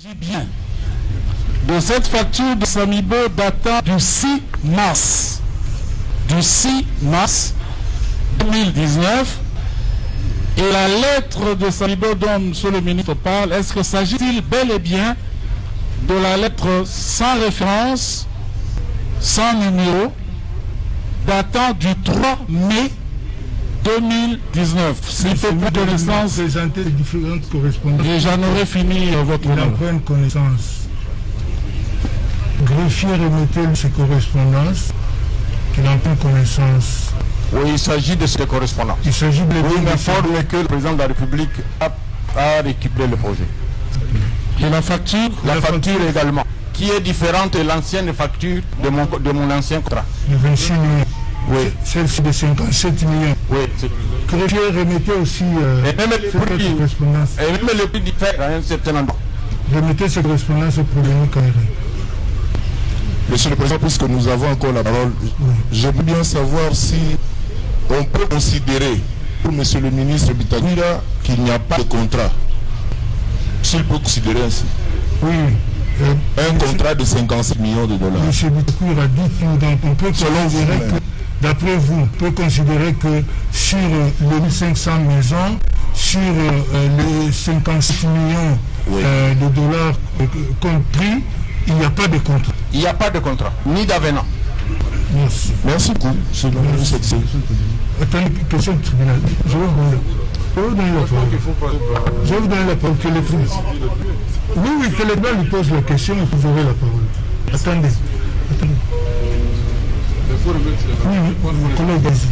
s'agit bien de cette facture de Samibo datant du 6 mars 2019 et la lettre de Samibo dont M. le ministre parle, est-ce que s'agit-il bel et bien de la lettre sans référence, sans numéro, datant du 3 mai 2019. S'il faut plus de connaissance, présenter les différentes correspondances. Et j'en aurai fini votre Il en prenne connaissance. Greffier, remettez ces correspondances, qu'il en prenne connaissance. Oui, il s'agit de ces correspondances. Il s'agit de oui, il m'informe que le président de la République a récupéré le projet. Et la facture? La facture également, qui est différente de l'ancienne facture de mon ancien contrat. De 26 millions. Oui. Celle-ci de 57 millions. Oui. Greffier, remettez aussi et même les correspondances. Et même le prix diffère à un certain endroit. Remettez ces correspondances au premier carré. Monsieur le Président, puisque nous avons encore la parole, j'aimerais bien savoir si on peut considérer pour Monsieur le ministre Bitakwira qu'il n'y a pas de contrat. S'il peut considérer ainsi. Oui. Un contrat de 57 millions de dollars. Monsieur Bitakwira a dit que donc on peut considérer que, d'après vous, on peut considérer que sur les 1500 maisons, sur les 57 millions de dollars compris, il n'y a pas de contrat. Il n'y a pas de contrat, ni d'avenant. Merci. Merci beaucoup. Attendez, question du tribunal. Je vais vous donner la parole. Je vais vous donner la parole. Oui, que le tribunal lui pose la question et vous aurez la parole. Attendez.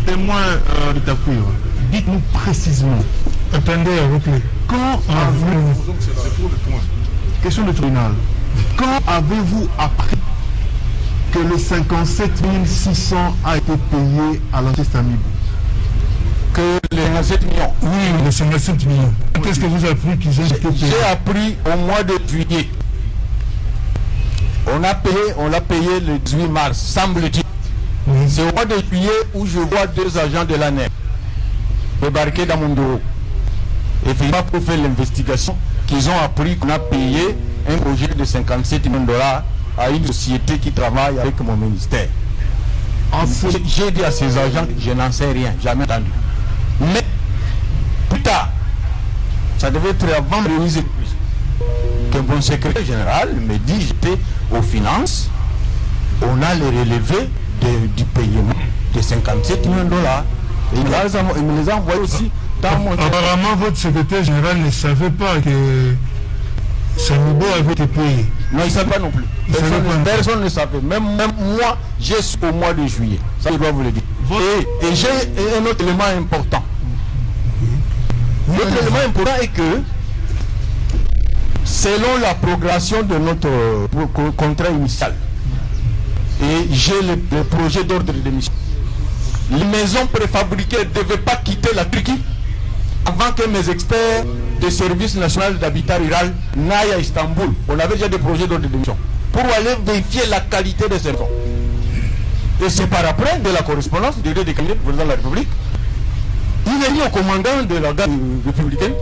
Témoin Bitakwira, dites-nous précisément. Attendez, repli. Quand avez-vous... Question de tribunal. Quand avez-vous appris que le 57 600 a été payé à l'ancien Samibo? Que les 57 millions. Oui, les 57 millions. Qu'est-ce que vous avez appris qu'ils ont été payés? J'ai appris au mois de juillet. On l'a payé le 18 mars, semble-t-il. C'est au mois de juillet où je vois deux agents de l'ANER débarquer dans mon bureau. Et finalement, pour faire l'investigation, qu'ils ont appris qu'on a payé un projet de 57 millions de dollars à une société qui travaille avec mon ministère. J'ai dit à ces agents que je n'en sais rien, jamais entendu. Mais plus tard, ça devait être avant la remise que mon secrétaire général me dit, j'étais aux finances, on a le relevé du paiement de 57 millions de dollars. Et il me les a envoyés aussi dans mon... Apparemment, votre secrétaire général ne savait pas que Samibo avait été payé. Non, il ne savait pas non plus. Personne ne savait. Même moi, j'ai su au mois de juillet. Ça, je dois vous le dire. Et j'ai un autre élément important. L'autre élément important est que, selon la progression de notre contrat initial, et j'ai le projet d'ordre de mission, les maisons préfabriquées ne devaient pas quitter la Turquie avant que mes experts des services nationaux d'habitat rural n'aillent à Istanbul. On avait déjà des projets d'ordre de mission pour aller vérifier la qualité de ces maisons. Et c'est par après de la correspondance du président de la République, il est dit au commandant de la garde républicaine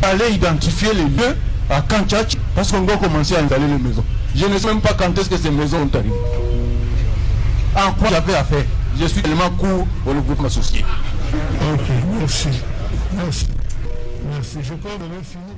d'aller identifier les lieux à Kanchach parce qu'on doit commencer à installer les maisons. Je ne sais même pas quand est-ce que ces maisons ont arrivé. En quoi j'avais affaire? Je suis tellement court au groupe associé. Ok, merci. Je crois que vous avez fini.